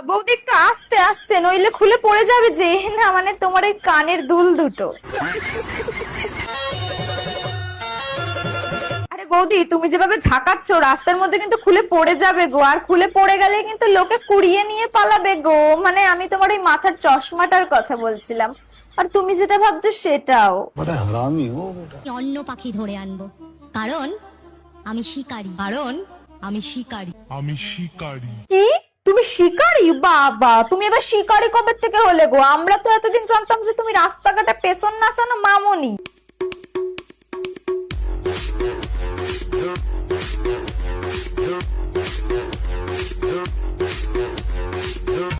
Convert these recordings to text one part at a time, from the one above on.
বৌদি একটু আস্তে আস্তে, নইলে খুলে পড়ে যাবে যে। না মানে তোমার এই কানের দুল দুটো। আরে বৌদি, তুমি যেভাবে ঝাঁকাচ্ছ রাস্তার মধ্যে কিন্তু খুলে পড়ে যাবে গো। আর খুলে পড়ে গেলে কিন্তু লোকে কুড়িয়ে নিয়ে পালাবে গো। মানে আমি তোমার ওই মাথার চশমাটার কথা বলছিলাম, আর তুমি যেটা ভাবছো সেটাও। অন্য পাখি ধরে আনবো, কারণ আমি শিকারী। কি তুমি শিকারি? বাবা, তুমি এবার শিকারি কবে থেকে হলে গো? আমরা তো এতদিন জানতাম যে তুমি রাস্তাঘাটে পেছন নাচানো মামনি।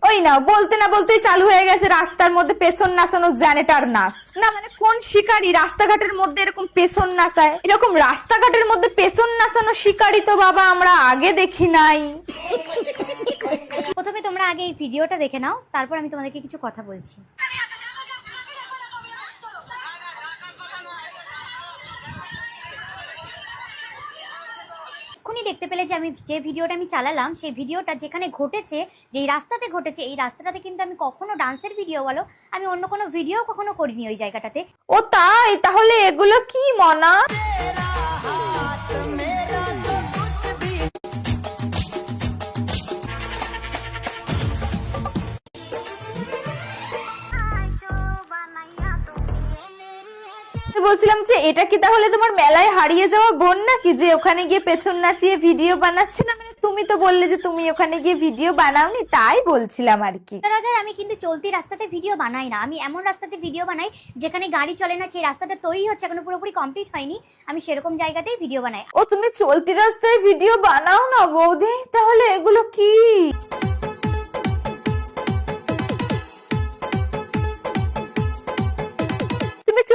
ওই নাও, বলতে না বলতেই চালু হয়ে গেছে রাস্তার মধ্যে পেছন নাচানো জ্যানেটার নাচ। না মানে কোন শিকারি রাস্তাঘাটের মধ্যে এরকম পেছন নাচায়? এরকম রাস্তাঘাটের মধ্যে পেছন নাচানো শিকারি তো বাবা আমরা আগে দেখি নাই। প্রথমে তোমরা আগে এই ভিডিওটা দেখে নাও, তারপর আমি তোমাদেরকে কিছু কথা বলছি। এক্ষুনি দেখতে পেলে যে আমি যে ভিডিওটা আমি চালালাম, সেই ভিডিওটা যেখানে ঘটেছে, যেই রাস্তাতে ঘটেছে, এই রাস্তাটাতে কিন্তু আমি কখনো ডান্সের ভিডিও বলো, আমি অন্য কোনো ভিডিও কখনো করিনি ওই জায়গাটাতে। ও তাই? তাহলে এগুলো কি মনা? বলছিলাম যে এটা কি তাহলে তোমার মেলায় হারিয়ে যাওয়া বোন নাকি, যে ওখানে গিয়ে পেছন নাচিয়ে ভিডিও বানাচ্ছে? না মানে তুমি তো বললে যে তুমি ওখানে গিয়ে ভিডিও বানাওনি, তাই বলছিলাম আর কি। রাজার আমি কিন্তু চলতি রাস্তাতে ভিডিও বানাই না, আমি এমন রাস্তাতে ভিডিও বানাই যেখানে গাড়ি চলে না, সেই রাস্তাটা তৈরি হচ্ছে, এখনো পুরোপুরি কমপ্লিট হয়নি, আমি সেরকম জায়গাতেই ভিডিও বানাই। ও তুমি চলতি রাস্তায় ভিডিও বানাও না বৌদি? তাহলে এগুলো কি?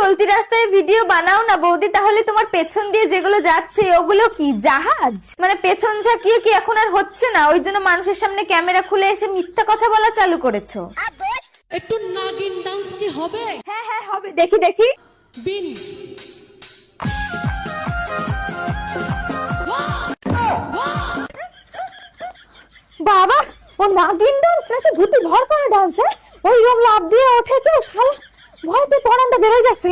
চলতি রাস্তায় ভিডিও বানাও না বৌদি, তাহলে তোমার পেছন দিয়ে যেগুলো যাচ্ছে ওগুলো কি জাহাজ? মানে পেছন ঝাঁকিয়ে কি এখন আর হচ্ছে না, ওই জন্য মানুষের সামনে ক্যামেরা খুলে এসে মিথ্যা কথা বলা চালু করেছো? একটু নাগিন ডান্স কি হবে? হ্যাঁ হ্যাঁ হবে, দেখি দেখি। বিন বাবা, ও নাগিন ডান্স নাকি ভূতি ভর করা ডান্স? ওই রকম লাভ দিয়ে ওঠে তো, শালা ভয়তে পরানটা বেরোয় যাচ্ছে।